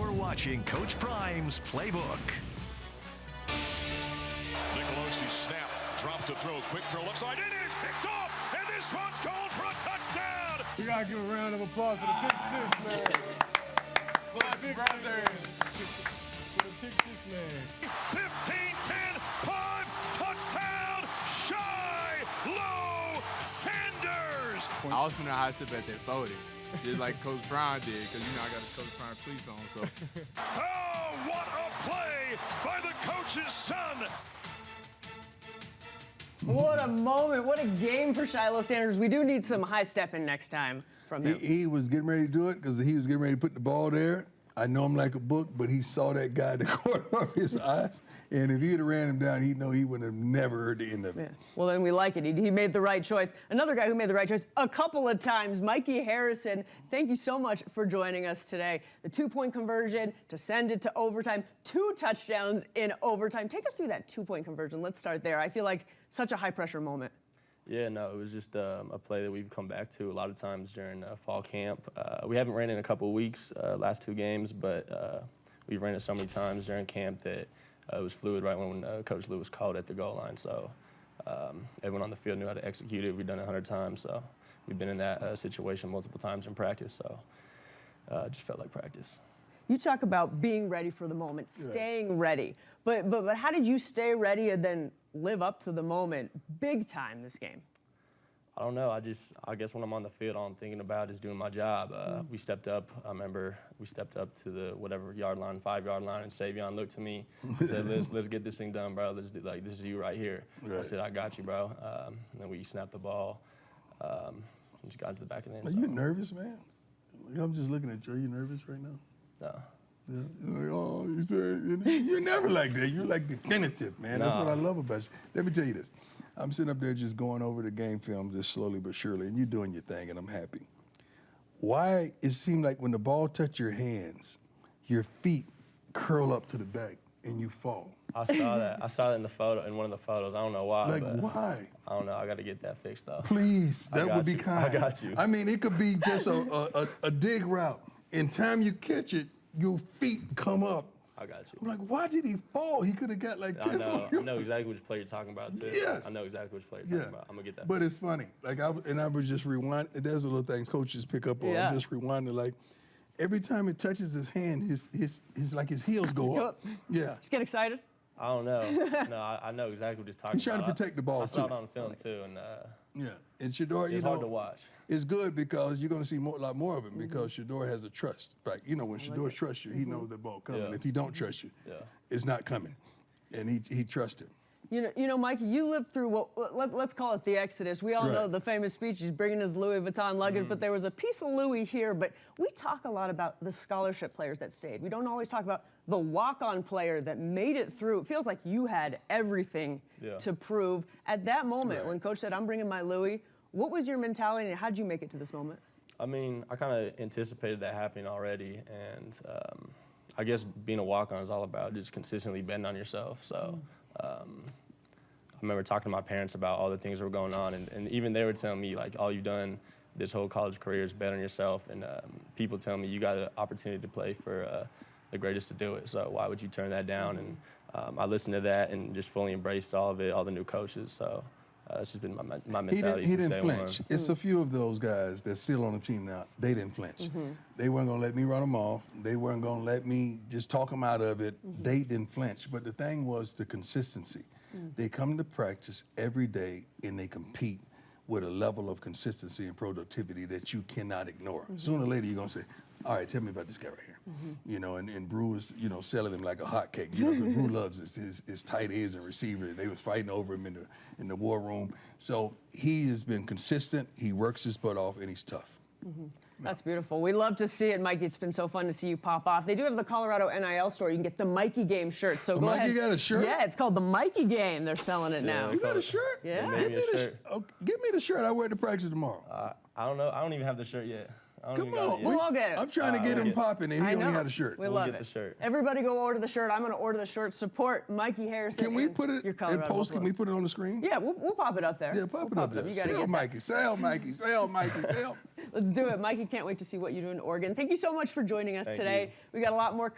You're watching Coach Prime's Playbook. Nicolosi snap, drop to throw, quick throw left side, it is picked off, and this one's going for a touchdown! We gotta give a round of applause for the pick six, man. For the pick six, man. For the pick six, man. 15-10, 5, touchdown, Shedeur Sanders! I was finna high step at that 40, just like Coach Brown did, because you know I got the Coach Brown cleats on, so. Oh, what a play by the coach's son! What a moment. What a game for Shedeur Sanders. We do need some high stepping next time from him. He was getting ready to do it because he was getting ready to put the ball there. I know him like a book, but he saw that guy in the corner of his eyes. And if he'd have ran him down, he'd know he would have never heard the end of it. Yeah. Well, then we like it. He made the right choice. Another guy who made the right choice a couple of times, Mikey Harrison. Thank you so much for joining us today. The 2-point conversion to send it to overtime, 2 touchdowns in overtime. Take us through that 2-point conversion. Let's start there. I feel like such a high-pressure moment. Yeah, no, it was just a play that we've come back to a lot of times during fall camp. We haven't ran it in a couple of weeks, last 2 games, but we ran it so many times during camp that it was fluid right when Coach Lewis called at the goal line. So everyone on the field knew how to execute it. We've done it 100 times, so we've been in that situation multiple times in practice. So it just felt like practice. You talk about being ready for the moment, staying ready. But how did you stay ready and then live up to the moment big time this game? I don't know. I guess when I'm on the field, all I'm thinking about is doing my job. We stepped up. I remember we stepped up to the whatever yard line, 5-yard line, and Savion looked to me and said, let's get this thing done, bro. Let's do, like, this is you right here. Right. I said, I got you, bro. And then we snapped the ball. And just got to the back of the end. Are you nervous, man? I'm just looking at you. Are you nervous right now? No. Yeah. You're like, oh, you said, you're never like that. You're like definitive, man. That's what I love about you. Let me tell you this. I'm sitting up there just going over the game film just slowly but surely, and you're doing your thing, and I'm happy. Why it seemed like when the ball touched your hands, your feet curl up to the back and you fall? I saw that. I saw it in the photo, in one of the photos. I don't know why. Like, but why? I don't know. I got to get that fixed, though. Please, that would be kind. I got you. I mean, it could be just a dig route. In time you catch it, your feet come up. I got you. I'm like, why did he fall? He could have got like 10 I know exactly which player you're talking about, too. Yes. I know exactly which player you're talking about. I'm going to get that. But it's funny. Like, I was just rewinding. There's little things coaches pick up on. I'm just rewinding. Like, every time it touches his hand, his heels go up. Yeah. Just get excited? I don't know. No, I know exactly what he's talking about. He's trying to protect the ball, I too. saw it on film, too. And yeah. And Shedeur, it's hard to watch. It's good because you're going to see a lot more of him because Shedeur has a trust. Like, you know, when Shedeur trusts you, he knows the ball coming. Yeah. If he don't trust you, it's not coming. And he trusts him. You know, Mikey, you lived through let's call it the Exodus. We all know the famous speech. He's bringing his Louis Vuitton luggage, but there was a piece of Louis here. But we talk a lot about the scholarship players that stayed. We don't always talk about the walk-on player that made it through. It feels like you had everything to prove. At that moment, when Coach said, I'm bringing my Louis, what was your mentality and how did you make it to this moment? I mean, I kind of anticipated that happening already. And I guess being a walk-on is all about just consistently betting on yourself. So I remember talking to my parents about all the things that were going on. And even they were telling me, like, all you've done this whole college career is bet on yourself. And people tell me you got an opportunity to play for the greatest to do it. So why would you turn that down? And I listened to that and just fully embraced all of it, all the new coaches. So it's just been my mentality. He didn't flinch. It's a few of those guys that's still on the team now. They didn't flinch. They weren't going to let me run them off. They weren't going to let me just talk them out of it. They didn't flinch. But the thing was the consistency. They come to practice every day and they compete with a level of consistency and productivity that you cannot ignore. Sooner or later, you're going to say, all right, tell me about this guy right here. You know, and Brew is, you know, selling him like a hotcake. You know, because Brew loves his tight ends and receiver. They was fighting over him in the war room. So he has been consistent. He works his butt off, and he's tough. That's beautiful. We love to see it, Mikey. It's been so fun to see you pop off. They do have the Colorado NIL store. You can get the Mikey Game shirt. So go ahead. Mikey got a shirt? Yeah, it's called the Mikey Game. They're selling it now. You got a shirt? Yeah. Give me the shirt. I wear it to practice tomorrow. I don't know. I don't even have the shirt yet. Come on. We'll all get it. I'm trying to get him popping, and he only had a shirt. We love it. The shirt. Everybody go order the shirt. I'm going to order the shirt. Support Mikey Harrison. Can we put it in post? Can we put it on the screen? Yeah, we'll pop it up there. Yeah, pop it up there. Sell Mikey, sell Mikey, sell Mikey, sell. Let's do it. Mikey, can't wait to see what you do in Oregon. Thank you so much for joining us today. We got a lot more